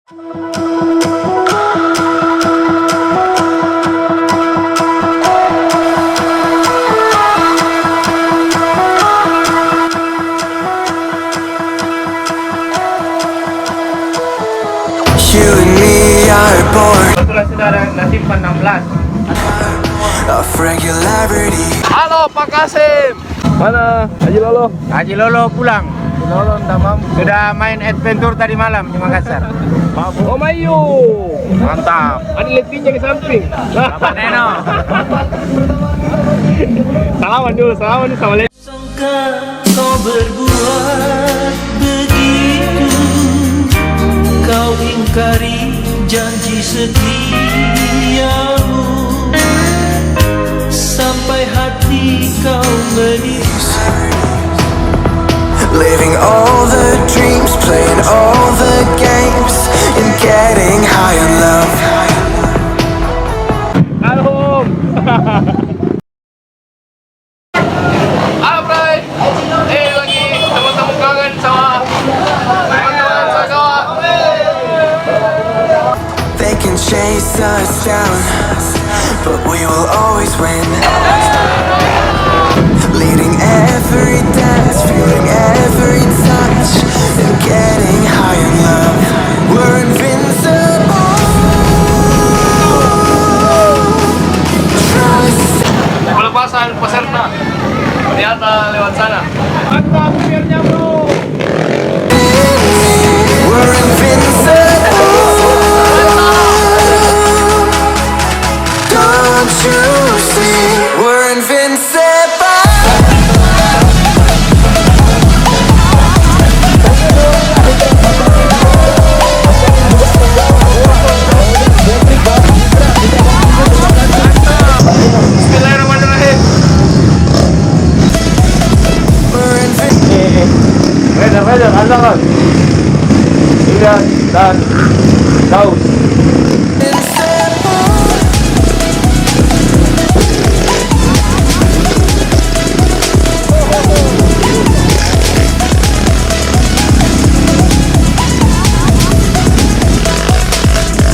You and me are born Kebetulan sudah ada nasimpan 16. of regularity. Halo Pak Kasim. Mana Haji Lolo? Haji Lolo pulang. Lolo enggak mampu. Sudah main adventure tadi malam di Makassar. Oh Mayu. Mantap. Ada letihnya ke samping. Bapak Neno. Salaman dulu sama Leti. Sangka kau berbuat begitu, kau ingkari janji setiamu, sampai hati kau menipu. Living all the dreams, playing all the games, and getting high on love. Halo. Halo Bray. Lagi teman-teman kangen sama teman-teman saya. They can chase us down, but we will always win. Leading every dance, feeling every touch, and getting high in love. We're invincible. Trust. Pelepasan peserta. Ternyata lewat sana. Mantap biarnya bro. We're invincible. Don't you see? We're invincible. Bismillahirrahmanirrahim. We're invincible. Reda, Allah kan. Ilias dan Daud.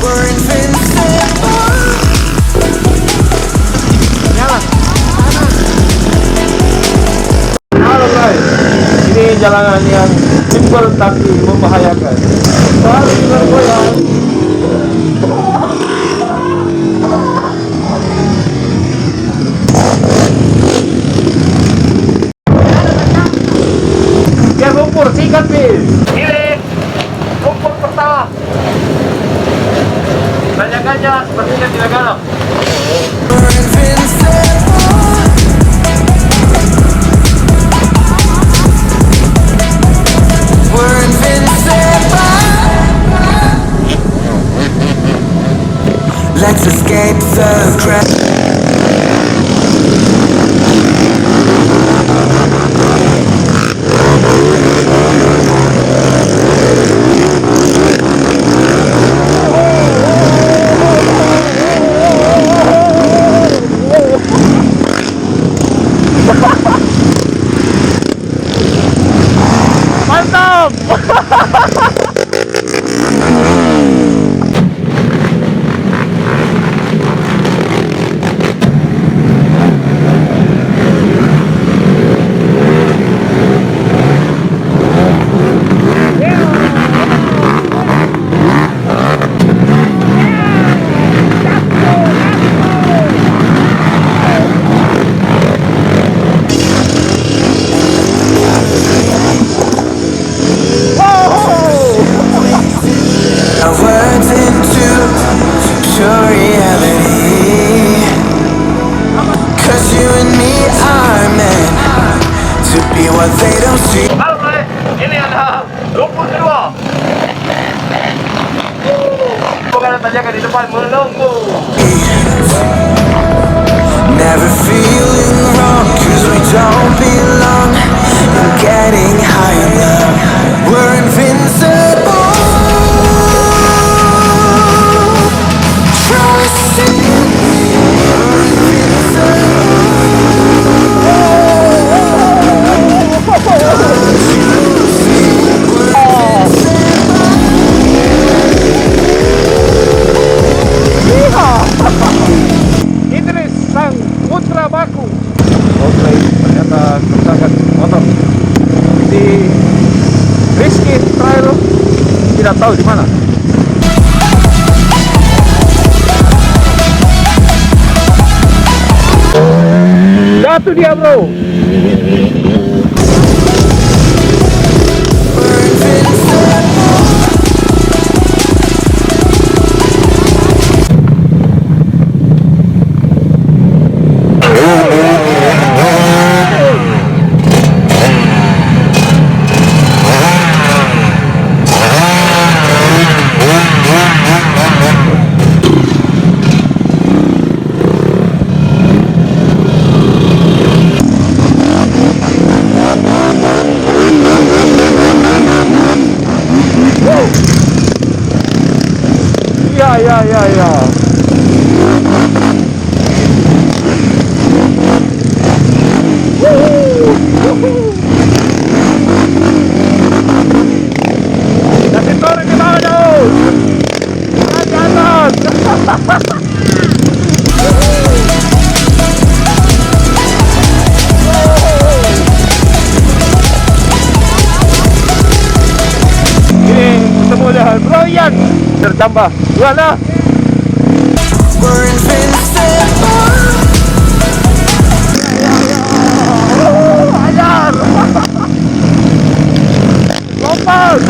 We're invincible. Halo guys, ini jalanan yang simpel tapi membahayakan. Selalu bergoyang. Ya lumpur, sikat bis. Ini lumpur pertama. Tanyakannya sepertinya tidak galak. We're invincible. We're invincible. Let's escape the crowd. Mantap! Our words into pure reality. 'Cause you and me are meant to be what they don't see. Halo Bre, ini ada lumpur kedua. Bukan tanjakan di depan menunggu. Never feeling wrong, 'cause we don't belong. And getting high in love. We're invincible. Trust in me. We're invincible. mengangkat motor. Di Rizky Trail tidak tahu di mana. Jatuh dia, bro. Ya. Kasih torek ke bawah jauh. Ke atas. Ini ketemu dengan Bro Ian. Tertambah dua lah. We're invincible. Ajar. Lompat.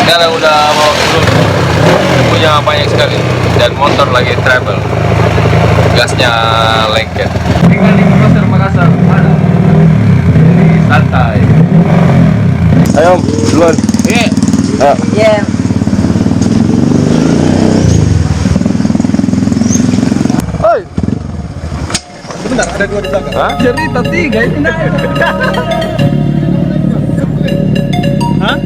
Sekarang udah mau turun, punya banyak sekali dan motor lagi travel, gasnya lengket. Tinggal di Makassar, mana? Jadi santai. Ayo, duluan. Iya. Oi. Sebentar, ada dua di belakang. Hah? Cerita tiga ini naik. Hah?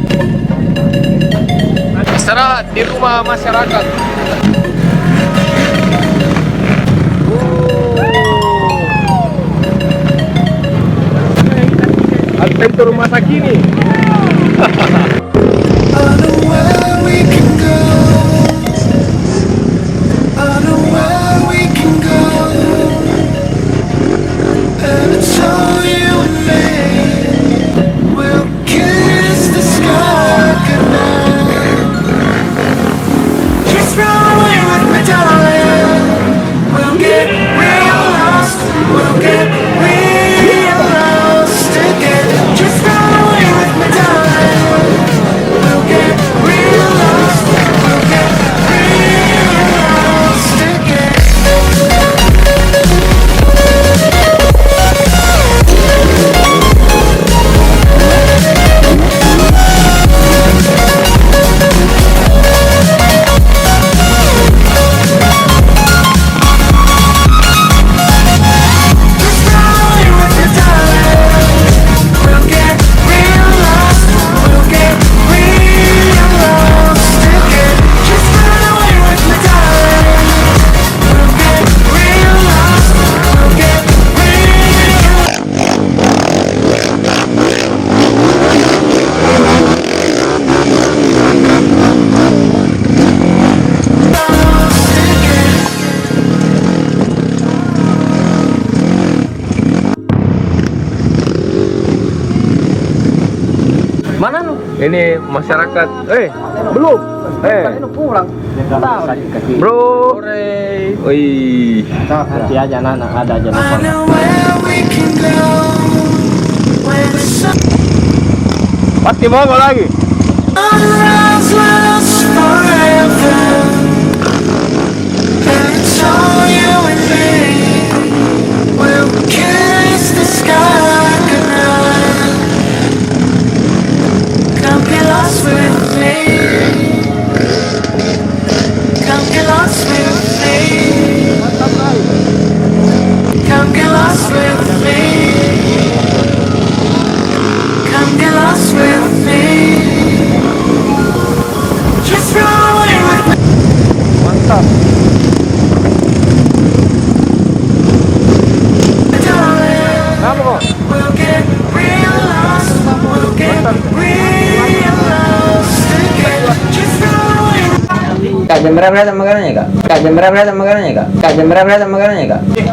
Istirahat di rumah masyarakat. Adventure masa kini. I know where we can go. I know where we can go. And it's all you and me. We'll kiss the sky goodnight. Just run away with me, darling. We'll get real lost. We'll get real lost again. Just run away with me, darling. We'll get real lost. We'll get real lost again. Just run away with me, darling. We'll get real lost. We'll get real lost again. Just run away with me, darling. We'll get real lost. We'll get real. Lost again. Mana lu? Ini masyarakat. Belum. Bro. Wih. Nanti aja anak ada aja I know where we can go, where the sun Pasti mogok lagi. rises with us forever. And it's all you and me. We'll kiss the sky like a night. Come get lost with me. Come get lost with me. Come get lost with me. Come get lost with me. Just run away with me. Mantap. Darling, Kenapa kok? we'll get real lost. We'll get real lost again. Just run away with me. Kak, jam berapa datang makanannya, Kak? Kak, jam berapa datang makanannya, Kak? Kak, jam berapa datang makanannya, Kak? Ya.